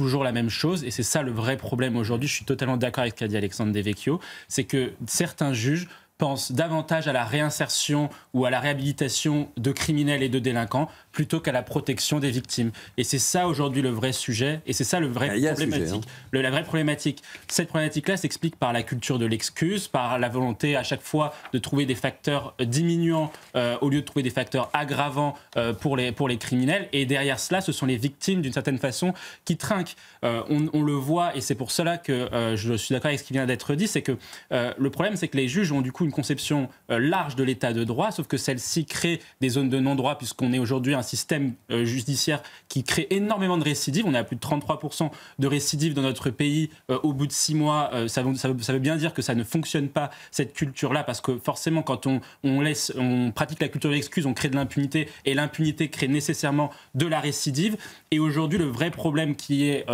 toujours la même chose, et c'est ça le vrai problème aujourd'hui. Je suis totalement d'accord avec ce qu'a dit Alexandre Devecchio, c'est que certains juges pensent davantage à la réinsertion ou à la réhabilitation de criminels et de délinquants plutôt qu'à la protection des victimes. Et c'est ça aujourd'hui le vrai sujet, et c'est ça le vrai problématique. La vraie problématique. Cette problématique-là s'explique par la culture de l'excuse, par la volonté à chaque fois de trouver des facteurs diminuants au lieu de trouver des facteurs aggravants pour les criminels. Et derrière cela, ce sont les victimes d'une certaine façon qui trinquent. On le voit, et c'est pour cela que je suis d'accord avec ce qui vient d'être dit, c'est que le problème, c'est que les juges ont du coup une conception large de l'état de droit, sauf que celle-ci crée des zones de non-droit, puisqu'on est aujourd'hui un système judiciaire qui crée énormément de récidives. On est à plus de 33% de récidives dans notre pays au bout de 6 mois. Ça veut bien dire que ça ne fonctionne pas, cette culture-là, parce que forcément, quand on pratique la culture de l'excuse, on crée de l'impunité, et l'impunité crée nécessairement de la récidive. Et aujourd'hui, le vrai problème qui est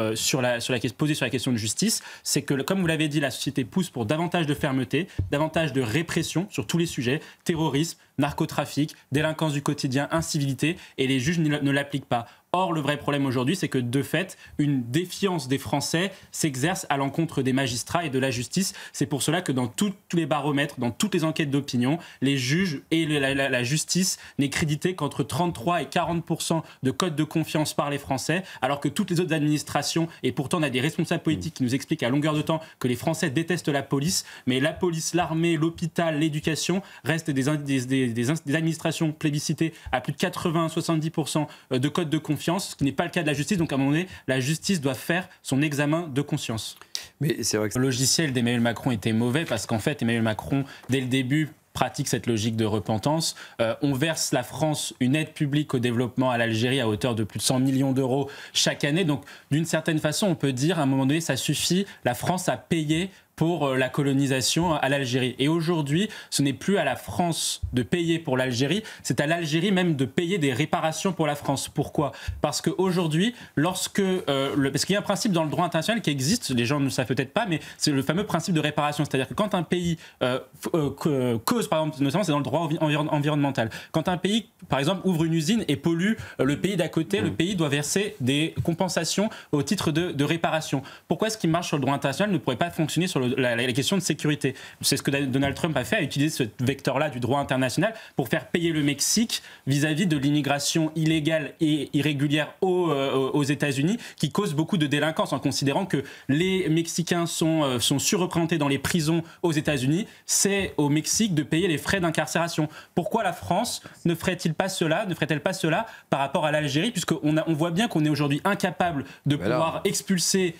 posé sur la question de justice, c'est que, comme vous l'avez dit, la société pousse pour davantage de fermeté, davantage de répression sur tous les sujets, terrorisme, narcotrafic, délinquance du quotidien, incivilité, et les juges ne l'appliquent pas. Or, le vrai problème aujourd'hui, c'est que de fait, une défiance des Français s'exerce à l'encontre des magistrats et de la justice. C'est pour cela que dans tous les baromètres, dans toutes les enquêtes d'opinion, les juges et la justice n'est crédité qu'entre 33 et 40% de cote de confiance par les Français, alors que toutes les autres administrations, et pourtant on a des responsables politiques qui nous expliquent à longueur de temps que les Français détestent la police, mais la police, l'armée, l'hôpital, l'éducation restent des administrations plébiscitées à plus de 80-70% de cote de confiance, ce qui n'est pas le cas de la justice. Donc à un moment donné, la justice doit faire son examen de conscience. Mais c'est vrai que le logiciel d'Emmanuel Macron était mauvais parce qu'en fait, Emmanuel Macron, dès le début, pratique cette logique de repentance. On verse la France une aide publique au développement à l'Algérie à hauteur de plus de 100 millions d'euros chaque année. Donc d'une certaine façon, on peut dire à un moment donné, ça suffit, la France a payé pour la colonisation à l'Algérie. Et aujourd'hui, ce n'est plus à la France de payer pour l'Algérie, c'est à l'Algérie même de payer des réparations pour la France. Pourquoi ? Parce qu'aujourd'hui, parce qu'il y a un principe dans le droit international qui existe, les gens ne le savent peut-être pas, mais c'est le fameux principe de réparation. C'est-à-dire que quand un pays cause, par exemple, notamment c'est dans le droit environnemental, quand un pays, par exemple, ouvre une usine et pollue le pays d'à côté, le pays doit verser des compensations au titre de réparation. Pourquoi ce qui marche sur le droit international ne pourrait pas fonctionner sur la question de sécurité? C'est ce que Donald Trump a fait, a utilisé ce vecteur-là du droit international pour faire payer le Mexique vis-à-vis de l'immigration illégale et irrégulière aux États-Unis, qui cause beaucoup de délinquance, en considérant que les Mexicains sont surreprésentés dans les prisons aux États-Unis. C'est au Mexique de payer les frais d'incarcération. Pourquoi la France ne ferait-elle pas cela par rapport à l'Algérie, puisqu'on voit bien qu'on est aujourd'hui incapable de pouvoir expulser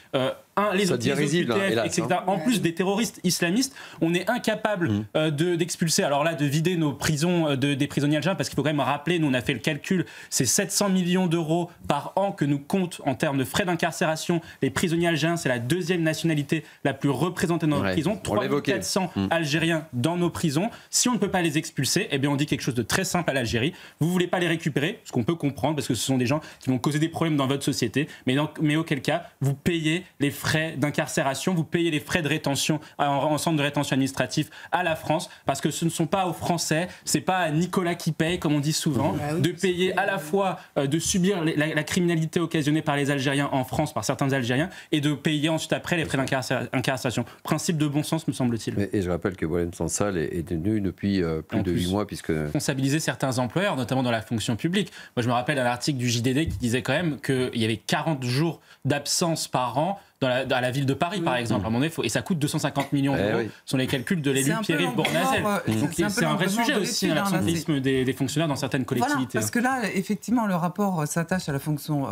les OQTF, etc. En plus des terroristes islamistes, on est incapable d'expulser, alors là, de vider nos prisons des prisonniers algériens, parce qu'il faut quand même rappeler, nous on a fait le calcul, c'est 700 millions d'euros par an que nous comptent en termes de frais d'incarcération les prisonniers algériens. C'est la deuxième nationalité la plus représentée dans nos prisons, 3400 Algériens dans nos prisons. Si on ne peut pas les expulser, eh bien on dit quelque chose de très simple à l'Algérie: vous ne voulez pas les récupérer, ce qu'on peut comprendre, parce que ce sont des gens qui vont causer des problèmes dans votre société, mais auquel cas, vous payez les frais d'incarcération, vous payez les frais de rétention en centre de rétention administratif à la France, parce que ce ne sont pas aux Français, c'est pas à Nicolas qui paye, comme on dit souvent, de payer à la fois, de subir la criminalité occasionnée par les Algériens en France, par certains Algériens, et de payer ensuite après les frais d'incarcération. Principe de bon sens, me semble-t-il. Et je rappelle que Boualem Sansal est tenu depuis plus de 8 mois, puisque... Responsabiliser certains employeurs, notamment dans la fonction publique. Moi, je me rappelle d'un article du JDD qui disait quand même qu'il y avait 40 jours d'absence par an dans la ville de Paris, par exemple. À un moment donné, et ça coûte 250 millions d'euros. Ce sont les calculs de l'élu Pierre-Yves Bournazel. Donc c'est un vrai sujet aussi, l'absentéisme des fonctionnaires dans certaines collectivités. Voilà, parce que là, effectivement, le rapport s'attache à la fonction...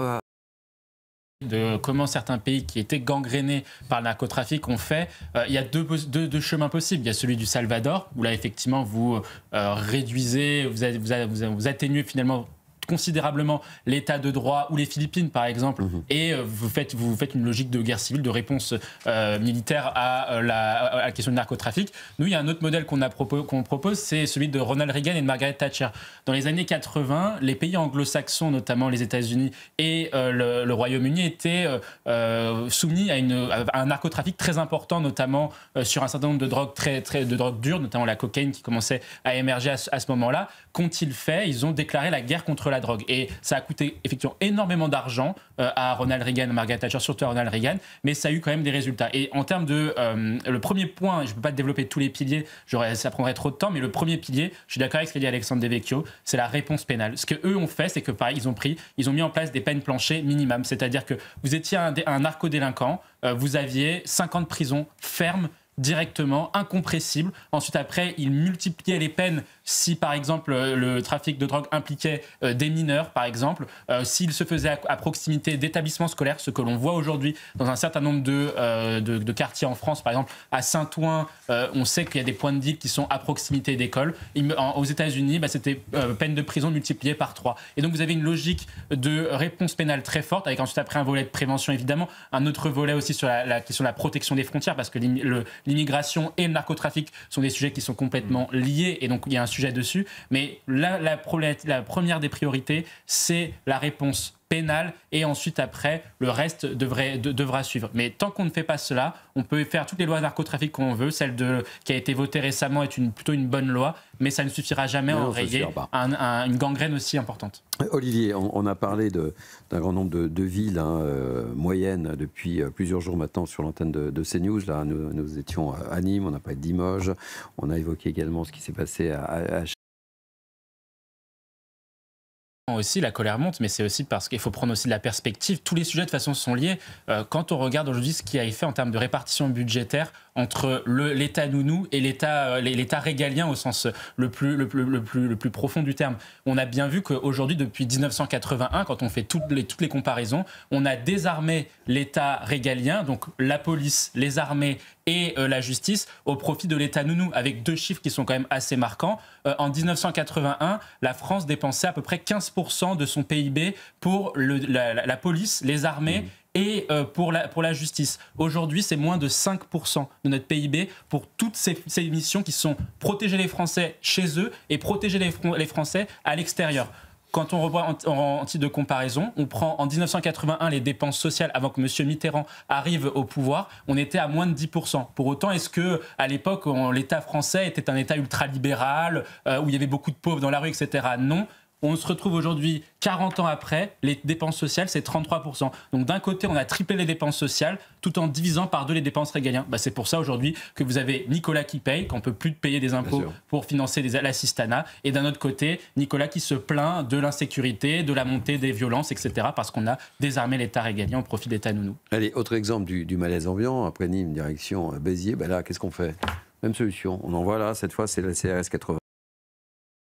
de comment certains pays qui étaient gangrénés par le narcotrafic ont fait. Il y a deux chemins possibles. Il y a celui du Salvador, où là, effectivement, vous réduisez, vous atténuez finalement considérablement l'état de droit, ou les Philippines par exemple, et vous faites une logique de guerre civile, de réponse militaire à la question du narcotrafic. Nous, il y a un autre modèle qu'on propose, c'est celui de Ronald Reagan et de Margaret Thatcher. Dans les années 80, les pays anglo-saxons, notamment les États-Unis et le Royaume-Uni, étaient soumis à un narcotrafic très important, notamment sur un certain nombre de drogues de drogues dures, notamment la cocaïne qui commençait à émerger à ce moment-là. Qu'ont-ils fait? Ils ont déclaré la guerre contre la la drogue. Et ça a coûté effectivement énormément d'argent à Ronald Reagan, à Margaret Thatcher, surtout à Ronald Reagan, mais ça a eu quand même des résultats. Et en termes de... le premier point, je ne peux pas développer tous les piliers, ça prendrait trop de temps, mais le premier pilier, je suis d'accord avec ce qu'a dit Alexandre Devecchio, c'est la réponse pénale. Ce qu'eux ont fait, c'est que pareil, ils ont mis en place des peines planchers minimum, c'est-à-dire que vous étiez un narcodélinquant, vous aviez 50 prisons fermes, directement, incompressible. Ensuite, après, il multipliait les peines si, par exemple, le trafic de drogue impliquait des mineurs, par exemple, s'il se faisait à proximité d'établissements scolaires, ce que l'on voit aujourd'hui dans un certain nombre de quartiers en France, par exemple, à Saint-Ouen, on sait qu'il y a des points de deal qui sont à proximité d'écoles. Aux États-Unis, c'était peine de prison multipliée par 3. Et donc, vous avez une logique de réponse pénale très forte, avec ensuite, après, un volet de prévention, évidemment, un autre volet aussi sur la question de la protection des frontières, parce que l'immigration et le narcotrafic sont des sujets qui sont complètement liés, et donc il y a un sujet dessus. Mais là, la première des priorités, c'est la réponse pénale, et ensuite après le reste devra suivre. Mais tant qu'on ne fait pas cela, on peut faire toutes les lois narcotrafic qu'on veut. Celle qui a été votée récemment est plutôt une bonne loi, mais ça ne suffira jamais à enrayer une gangrène aussi importante. Olivier, on a parlé d'un grand nombre de villes moyennes depuis plusieurs jours maintenant sur l'antenne de CNews. Là, nous étions à Nîmes, on a parlé de Limoges, on a évoqué également ce qui s'est passé à aussi, la colère monte, mais c'est aussi parce qu'il faut prendre aussi de la perspective. Tous les sujets de toute façon sont liés. Quand on regarde aujourd'hui ce qui a été fait en termes de répartition budgétaire entre l'État nounou et l'État régalien au sens le plus profond du terme, on a bien vu qu'aujourd'hui, depuis 1981, quand on fait toutes les comparaisons, on a désarmé l'État régalien, donc la police, les armées et la justice, au profit de l'État nounou, avec deux chiffres qui sont quand même assez marquants. En 1981, la France dépensait à peu près 15% de son PIB pour la police, les armées et pour la justice. Aujourd'hui, c'est moins de 5% de notre PIB pour toutes ces missions qui sont protéger les Français chez eux et protéger les Français à l'extérieur. Quand on revoit en titre de comparaison, on prend en 1981 les dépenses sociales avant que M. Mitterrand arrive au pouvoir, on était à moins de 10%. Pour autant, est-ce qu'à l'époque, l'État français était un État ultralibéral, où il y avait beaucoup de pauvres dans la rue, etc. Non. On se retrouve aujourd'hui, 40 ans après, les dépenses sociales, c'est 33%. Donc d'un côté, on a triplé les dépenses sociales, tout en divisant par 2 les dépenses régaliennes. C'est pour ça aujourd'hui que vous avez Nicolas qui paye, qu'on ne peut plus payer des impôts pour financer l'assistanat. Et d'un autre côté, Nicolas qui se plaint de l'insécurité, de la montée des violences, etc. parce qu'on a désarmé l'État régalien au profit de l'État nounou. Allez, autre exemple du malaise ambiant. Après Nîmes, direction Béziers. Là, qu'est-ce qu'on fait ? Même solution. On envoie là, cette fois, c'est la CRS 80.